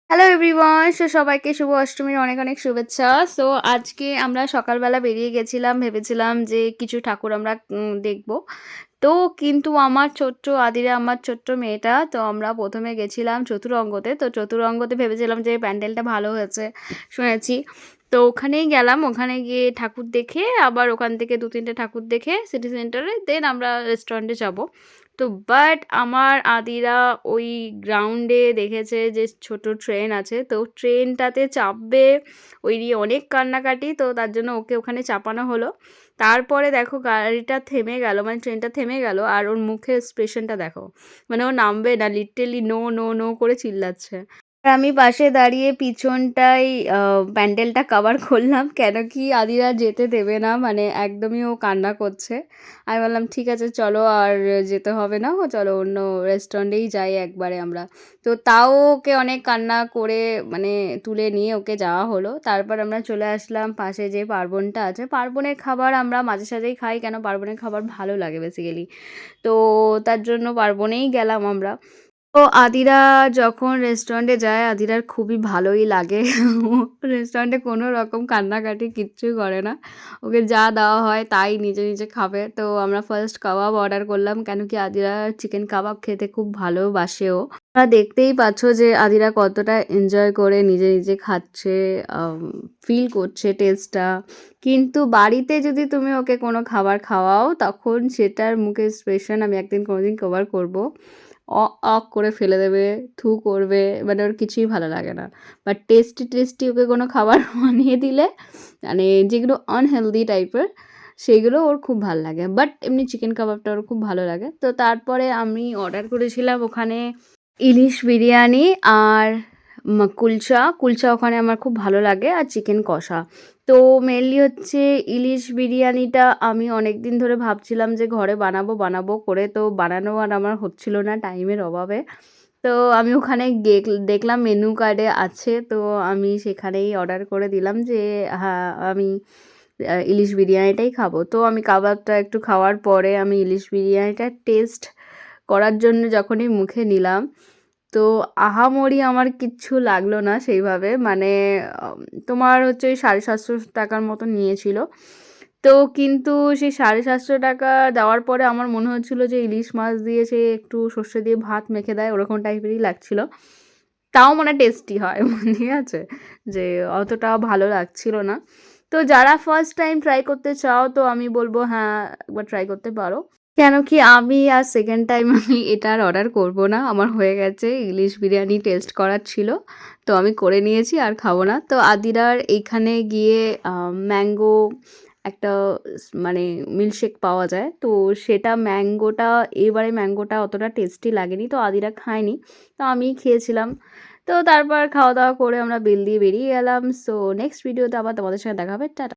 Hello everyone. সবাইকে শুভ অষ্টমীর অনেক অনেক শুভেচ্ছা। আজকে আমরা সকালবেলা বেরিয়ে গেছিলাম। ভেবেছিলাম যে কিছু ঠাকুর আমরা দেখব। তো কিন্তু আমার ছোট্ট মেয়েটা, তো আমরা ১ম এ গেছিলাম চতুরঙ্গতে। তো চতুরঙ্গতে ভেবেছিলাম যে প্যান্ডেলটা ভালো হয়েছে, শুনেছি। তো ওখানেই গেলাম। ওখানে গিয়ে ঠাকুর দেখে আবার ওখান থেকে ২-৩ টে ঠাকুর দেখে সিটি সেন্টারে দেন আমরা রেস্টুরেন্টে যাবো। তো বাট আমার আদিরা ওই গ্রাউন্ডে দেখেছে যে ছোট ট্রেন আছে, তো ট্রেনটাতে চাপবে, ওই নিয়ে অনেক কান্নাকাটি। তো তার জন্য ওকে ওখানে চাপানো হলো। তারপরে দেখো গাড়িটা থেমে গেল, মানে ট্রেনটা থেমে গেল, আর ওর মুখের এক্সপ্রেশনটা দেখো, মানে ও নামবে না, লিটারেলি নো নো নো করে চিল্লাচ্ছে। আর আমি পাশে দাঁড়িয়ে পিছনটায় প্যান্ডেলটা কভার করলাম, কেন কি আদিরা যেতে দেবে না, মানে একদমই ও কান্না করছে। আমি বললাম ঠিক আছে চলো, আর যেতে হবে না, ও চলো অন্য রেস্টুরেন্টেই যাই একবারে আমরা। তো তাও ওকে অনেক কান্না করে মানে তুলে নিয়ে ওকে যাওয়া হলো। তারপর আমরা চলে আসলাম পাশে যে পার্বণটা আছে, পার্বণের খাবার আমরা মাঝে সাঝেই খাই, কেন পার্বণের খাবার ভালো লাগে বেসিক্যালি। তো তার জন্য পার্বণেই গেলাম আমরা। তো আদিরা যখন রেস্টুরেন্টে যায়, আদিরার খুবই ভালোই লাগে। ও রেস্টুরেন্টে কোনো রকম কান্নাকাটি কিচ্ছুই করে না। ওকে যা দেওয়া হয় তাই নিজে নিজে খাবে। তো আমরা ফার্স্ট কাবাব অর্ডার করলাম, কেন কি আদিরা চিকেন কাবাব খেতে খুব ভালোবাসে ও। তোমরা দেখতেই পাচ্ছ যে আদিরা কতটা এনজয় করে নিজে নিজে খাচ্ছে, ফিল করছে টেস্টটা। কিন্তু বাড়িতে যদি তুমি ওকে কোনো খাবার খাওয়াও, তখন সেটার মুখের এক্সপ্রেশন আমি একদিন কোনোদিন কভার করব। অক করে ফেলে দেবে, থু করবে, মানে ওর কিছুই ভালো লাগে না। বাট টেস্টি ওকে কোনো খাবার বানিয়ে দিলে, মানে যেগুলো আনহেলদি টাইপের, সেইগুলো ওর খুব ভাল লাগে। বাট এমনি চিকেন কাবাবটা ওর খুব ভালো লাগে। তো তারপরে আমি অর্ডার করেছিলাম ওখানে ইলিশ বিরিয়ানি আর কুলচা ওখানে আমার খুব ভালো লাগে, আর চিকেন কষা। তো মেনলি হচ্ছে ইলিশ বিরিয়ানিটা আমি অনেক দিন ধরে ভাবছিলাম যে ঘরে বানাবো করে, তো বানানো আর আমার হচ্ছিল না টাইমের অভাবে। তো আমি ওখানে দেখলাম মেনু কার্ডে আছে, তো আমি সেখানেই অর্ডার করে দিলাম যে হ্যাঁ আমি ইলিশ বিরিয়ানিটাই খাবো। তো আমি কাবাবটা একটু খাওয়ার পরে আমি ইলিশ বিরিয়ানিটা টেস্ট করার জন্য যখনই মুখে নিলাম, তো আহামরি আমার কিচ্ছু লাগলো না সেইভাবে, মানে তোমার হচ্ছে ওই ৭৫০ টাকার মতো নিয়েছিল। তো কিন্তু সেই ৭৫০ টাকা দেওয়ার পরে আমার মনে হচ্ছিলো যে ইলিশ মাছ দিয়ে সে একটু সর্ষে দিয়ে ভাত মেখে দেয়, ওরকম টাইপেরই লাগছিল। তাও মানে টেস্টি হয়, ঠিক আছে, যে অতটা ভালো লাগছিল না। তো যারা ফার্স্ট টাইম ট্রাই করতে চাও, তো আমি বলবো হ্যাঁ একবার ট্রাই করতে পারো। কেন কি আমি আর সেকেন্ড টাইম আমি এটা আর অর্ডার করবো না। আমার হয়ে গেছে, ইলিশ বিরিয়ানি টেস্ট করার ছিল। তো আমি করে নিয়েছি, আর খাবো না। তো আদিরার এইখানে গিয়ে ম্যাঙ্গো একটা মানে মিল্কশেক পাওয়া যায়। তো সেটা এবারে ম্যাঙ্গোটা অতটা টেস্টি লাগেনি। তো আদিরা খায়নি। তো আমিই খেয়েছিলাম। তো তারপর খাওয়া-দাওয়া করে আমরা বিল দিয়ে বেরিয়ে গেলাম। সো নেক্সট ভিডিওতে আবার তোমাদের সঙ্গে দেখা হবে। টাটা।